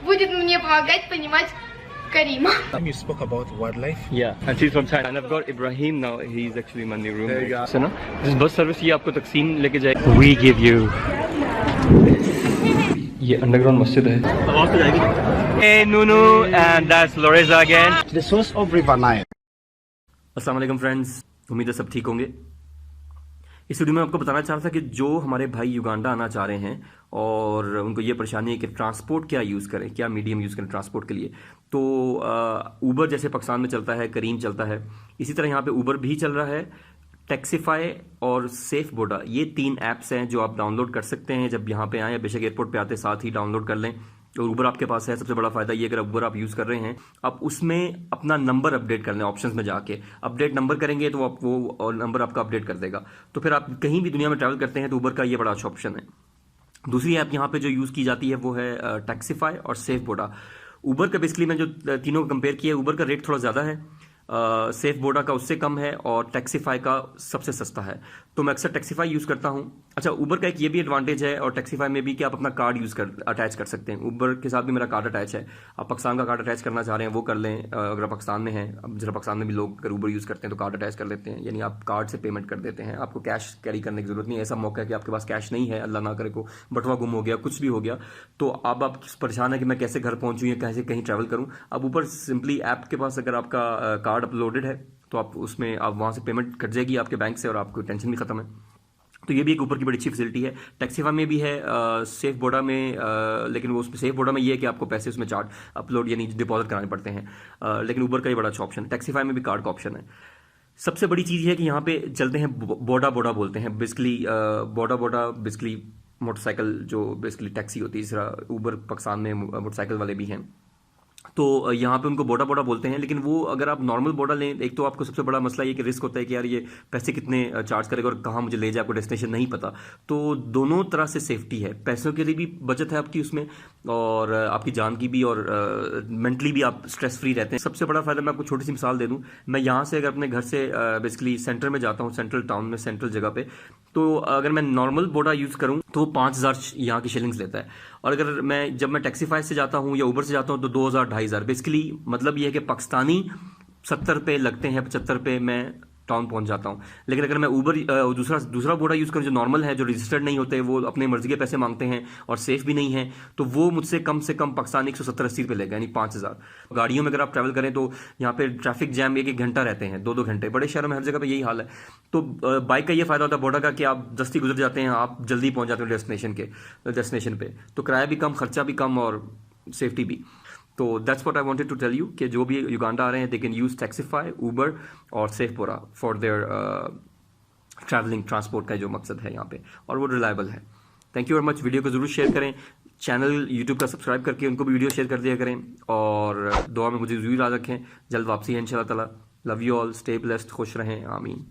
будет мне помогать понимать Карима. You spoke about wildlife. Yeah, and she's from China. And I've got Ibrahim now. He's actually in my new room. There you go. So, no, this bus service ये आपको तकसीम लेके जाएगी. We give you. ये underground मस्जिद है. आवाज़ तो जाएगी. Hey Nunu, and that's Loreza again. The source of River Nile. अस्सलाम वालेकुम फ्रेंड्स. उम्मीद है सब ठीक होंगे. इस वीडियो में आपको बताना चाह रहा था कि जो हमारे भाई युगांडा आना चाह रहे हैं और उनको ये परेशानी है कि ट्रांसपोर्ट क्या यूज़ करें, क्या मीडियम यूज़ करें ट्रांसपोर्ट के लिए. तो ऊबर जैसे पाकिस्तान में चलता है, करीम चलता है, इसी तरह यहाँ पे ऊबर भी चल रहा है. टैक्सीफाई और सेफ बोडा, ये 3 ऐप्स हैं जो आप डाउनलोड कर सकते हैं जब यहाँ पे आएँ, या बेशक एयरपोर्ट पे आते साथ ही डाउनलोड कर लें. और ऊबर आपके पास है, सबसे बड़ा फायदा ये, अगर ऊबर आप यूज़ कर रहे हैं, आप उसमें अपना नंबर अपडेट कर लें. ऑप्शंस में जाके अपडेट नंबर करेंगे तो आप वो नंबर आपका अपडेट कर देगा. तो फिर आप कहीं भी दुनिया में ट्रैवल करते हैं तो ऊबर का ये बड़ा अच्छा ऑप्शन है. दूसरी ऐप यहाँ पे जो यूज़ की जाती है वो है टैक्सीफाई और सेफ बोडा. ऊबर का बेसिकली मैं जो तीनों को कंपेयर किया, ऊबर का रेट थोड़ा ज़्यादा है, सेफ बोडा का उससे कम है और टैक्सीफाई का सबसे सस्ता है. तो मैं अक्सर टैक्सीफाई यूज़ करता हूँ. अच्छा, ऊबर का एक ये भी एडवांटेज है और टैक्सीफाई में भी कि आप अपना कार्ड अटैच कर सकते हैं. ऊबर के साथ भी मेरा कार्ड अटैच है. आप पाकिस्तान का कार्ड अटैच करना चाह रहे हैं वो कर लें. अगर पाकिस्तान में हैं, अब जरा पाकिस्तान में भी लोग अगर ऊबर यूज़ करते हैं तो कार्ड अटैच कर लेते हैं, यानी आप कार्ड से पेमेंट कर देते हैं. आपको कैश कैरी करने की जरूरत नहीं है. ऐसा मौका है कि आपके पास कैश नहीं है, अल्लाह ना करे को बटवा गुम हो गया, कुछ भी हो गया, तो अब आप परेशान है कि मैं कैसे घर पहुँचूँ या कैसे कहीं ट्रैवल करूँ. अब ऊपर सिंपली ऐप के पास अगर आपका कार्ड अपलोडेड है तो आप उसमें आप वहाँ से पेमेंट कट जाएगी आपके बैंक से और आपको टेंशन भी खत्म है. तो ये भी एक ऊपर की बड़ी अच्छी फैसिलिटी है. टैक्सीफाई में भी है, सेफ बोडा में, लेकिन वो उसमें सेफ बोडा में ये है कि आपको पैसे उसमें चार्ज अपलोड यानी डिपॉजिट कराने पड़ते हैं. लेकिन ऊबर का ये बड़ा अच्छा ऑप्शन है. टैक्सीफाई में भी कार्ड का ऑप्शन है. सबसे बड़ी चीज़ है कि यहाँ पे चलते हैं बोडा बोडा बोलते हैं बेसिकली. बोडा बोडा बेसिकली मोटरसाइकिल जो बेसिकली टैक्सी होती है, इस तरह ऊबर पाकिस्तान में मोटरसाइकिल वाले भी हैं, तो यहाँ पे उनको बोडा बोडा बोलते हैं. लेकिन वो अगर आप नॉर्मल बोडा लें, एक तो आपको सबसे बड़ा मसला ये कि रिस्क होता है कि यार ये पैसे कितने चार्ज करेगा और कहाँ मुझे ले जाए, आपको डेस्टिनेशन नहीं पता. तो दोनों तरह से सेफ्टी है, पैसों के लिए भी बचत है आपकी उसमें और आपकी जान की भी, और मेंटली भी आप स्ट्रेस फ्री रहते हैं. सबसे बड़ा फायदा, मैं आपको छोटी सी मिसाल दे दूँ. मैं यहाँ से अगर अपने घर से बेसिकली सेंटर में जाता हूँ, सेंट्रल टाउन में, सेंट्रल जगह पे, तो अगर मैं नॉर्मल बोडा यूज़ करूँ तो 5,000 यहाँ की शिलिंग्स लेता है. और अगर जब मैं टैक्सीफाई से जाता हूँ या ऊबर से जाता हूँ तो 2,000-2,500. बेसिकली मतलब ये है कि पाकिस्तानी 70 रुपये लगते हैं, 75 रुपये मैं टाउन पहुंच जाता हूँ. लेकिन अगर मैं ऊबर दूसरा बोडा यूज़ करूँ जो नॉर्मल है, जो रजिस्टर्ड नहीं होते, वो अपने मर्जी के पैसे मांगते हैं और सेफ भी नहीं है, तो वो मुझसे कम से कम पाकिस्तानी 170-80 रुपये लेगा, यानी 5,000. गाड़ियों में अगर आप ट्रैवल करें तो यहाँ पे ट्रैफिक जैम 1-1 घंटा रहते हैं, 2-2 घंटे. बड़े शहरों में हर जगह पे यही हाल है. तो बाइक का ये फायदा होता है बोडा का कि आप दस्ती गुजर जाते हैं, आप जल्दी पहुँच जाते हो डेस्टिनेशन पे. तो किराया भी कम, खर्चा भी कम और सेफ्टी भी. तो that's what I wanted to tell you कि जो भी युगांडा आ रहे हैं they can use Taxify, Uber और Safe Boda for their travelling. Transport का जो मकसद है यहाँ पे, और वो रिलायबल है. Thank you very much. Video को जरूर शेयर करें, चैनल यूट्यूब का सब्सक्राइब करके उनको भी वीडियो शेयर कर दिया करें, और दुआ में मुझे जरूर याद रखें. जल्द वापसी है इंशाल्लाह ताला. Love you all, stay blessed, खुश रहें, आमीन.